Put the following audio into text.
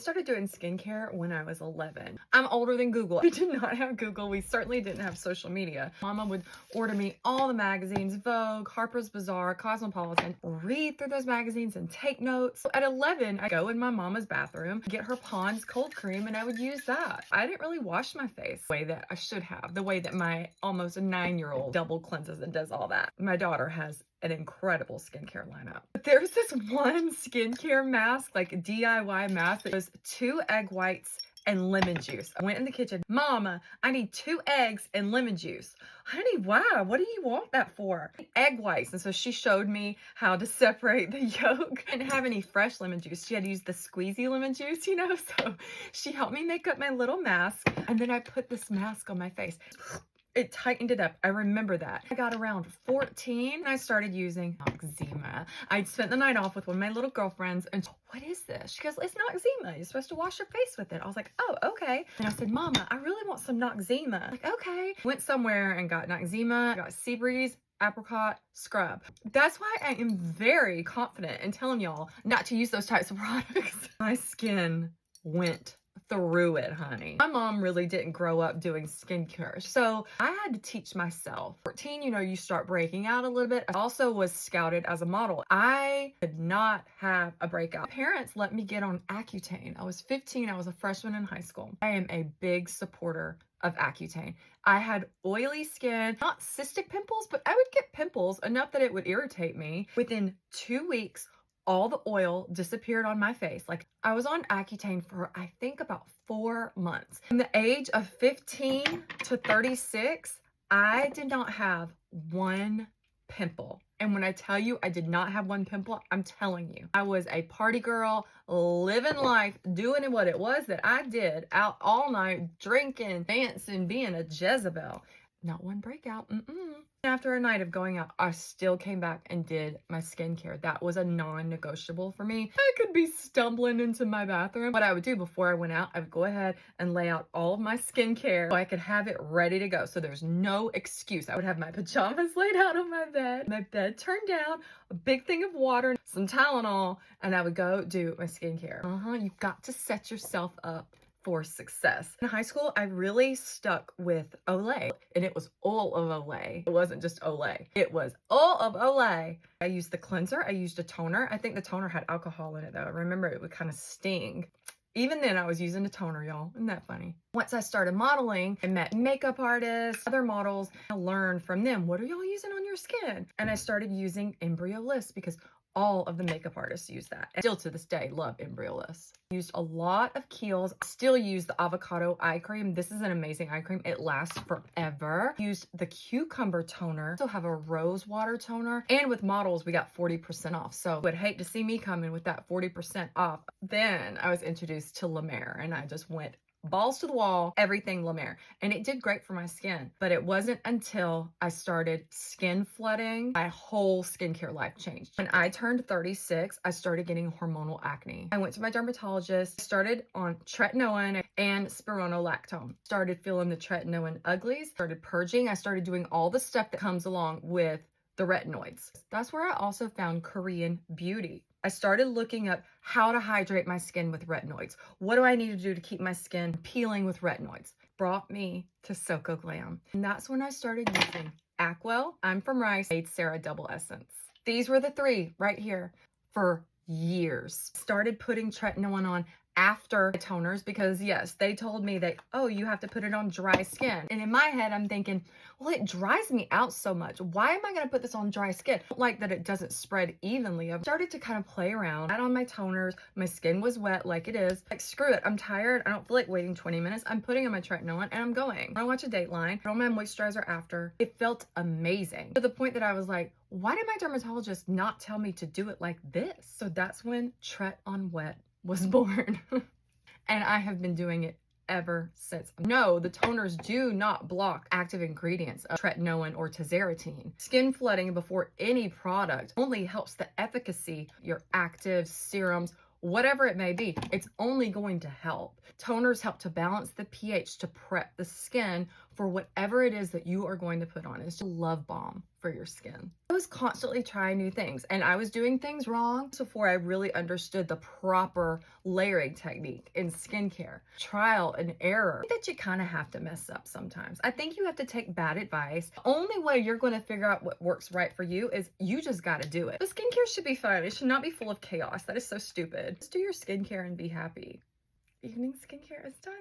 Started doing skincare when I was 11. I'm older than Google. We did not have Google. We certainly didn't have social media. Mama would order me all the magazines, Vogue, Harper's Bazaar, Cosmopolitan, read through those magazines and take notes. So at 11, I go in my mama's bathroom, get her Pond's cold cream, and I would use that. I didn't really wash my face the way that I should have, the way that my almost 9-year-old double cleanses and does all that. My daughter has an incredible skincare lineup. But there's this one skincare mask, like a DIY mask, that was 2 egg whites and lemon juice. I went in the kitchen, Mama, I need 2 eggs and lemon juice. Honey, why? What do you want that for? Egg whites. And so she showed me how to separate the yolk. I didn't have any fresh lemon juice. She had to use the squeezy lemon juice, you know? So she helped me make up my little mask. And then I put this mask on my face. It tightened it up. I remember that. I got around 14 and I started using Noxzema. I spent the night off with one of my little girlfriends and what is this? She goes, it's Noxzema. You're supposed to wash your face with it. I was like, oh, okay. And I said, Mama, I really want some Noxzema. Like, okay. Went somewhere and got Noxzema, got Sea Breeze, apricot scrub. That's why I am very confident in telling y'all not to use those types of products. My skin went through it, honey. My mom really didn't grow up doing skincare, so I had to teach myself. 14, you know, you start breaking out a little bit. I also was scouted as a model. I did not have a breakout. My parents let me get on Accutane. I was 15. I was a freshman in high school. I am a big supporter of Accutane. I had oily skin, not cystic pimples, but I would get pimples enough that it would irritate me. Within 2 weeks, all the oil disappeared on my face. Like, I was on Accutane for, I think, about 4 months. From the age of 15 to 36, I did not have one pimple. And when I tell you I did not have one pimple, I'm telling you. I was a party girl, living life, doing what it was that I did, out all night, drinking, dancing, being a Jezebel. Not one breakout. After a night of going out, I still came back and did my skincare. That was a non-negotiable for me. I could be stumbling into my bathroom. What I would do before I went out, I would go ahead and lay out all of my skincare so I could have it ready to go. So there's no excuse. I would have my pajamas laid out on my bed turned down, a big thing of water, some Tylenol, and I would go do my skincare. You've got to set yourself up for success. In high school, I really stuck with Olay, and it was all of Olay. It wasn't just Olay. It was all of Olay. I used the cleanser. I used a toner. I think the toner had alcohol in it, though. I remember it would kind of sting. Even then, I was using a toner, y'all. Isn't that funny? Once I started modeling, I met makeup artists, other models. I learned from them, what are y'all using on your skin? And I started using Embryolist because all of the makeup artists use that. And still to this day, love Embryolist. Used a lot of Kiehl's. Still use the avocado eye cream. This is an amazing eye cream. It lasts forever. Used the cucumber toner. Still have a rose water toner. And with models, we got 40% off. So would hate to see me come in with that 40% off. Then I was introduced to La Mer and I just went balls to the wall, everything La Mer. And it did great for my skin. But it wasn't until I started skin flooding, my whole skincare life changed. When I turned 36, I started getting hormonal acne. I went to my dermatologist, started on tretinoin and spironolactone. Started feeling the tretinoin uglies, started purging. I started doing all the stuff that comes along with the retinoids. That's where I also found Korean beauty. I started looking up how to hydrate my skin with retinoids. What do I need to do to keep my skin peeling with retinoids? Brought me to Soko Glam. And that's when I started using Acwell, I'm from Rice, Made Sarah Double Essence. These were the 3 right here for years. Started putting tretinoin on after toners because yes, they told me that, oh, you have to put it on dry skin. And in my head, I'm thinking, well, it dries me out so much. Why am I going to put this on dry skin? I don't like that it doesn't spread evenly. I started to kind of play around. I had on my toners. My skin was wet like it is. Like, screw it. I'm tired. I don't feel like waiting 20 minutes. I'm putting on my tretinoin and I'm going. I watch a Dateline. Put on my moisturizer after. It felt amazing to the point that I was like, why did my dermatologist not tell me to do it like this? So that's when tret-on-wet was born. And I have been doing it ever since. No, the toners do not block active ingredients of tretinoin or tazarotene. Skin flooding before any product only helps the efficacy, your active serums, whatever it may be, it's only going to help. Toners help to balance the pH to prep the skin for whatever it is that you are going to put on. It's a love bomb for your skin. I was constantly trying new things, and I was doing things wrong before I really understood the proper layering technique in skincare. Trial and error. I think that you kind of have to mess up sometimes. I think you have to take bad advice. The only way you're going to figure out what works right for you is you just got to do it. But skincare should be fun. It should not be full of chaos. That is so stupid. Just do your skincare and be happy. Evening skincare is done.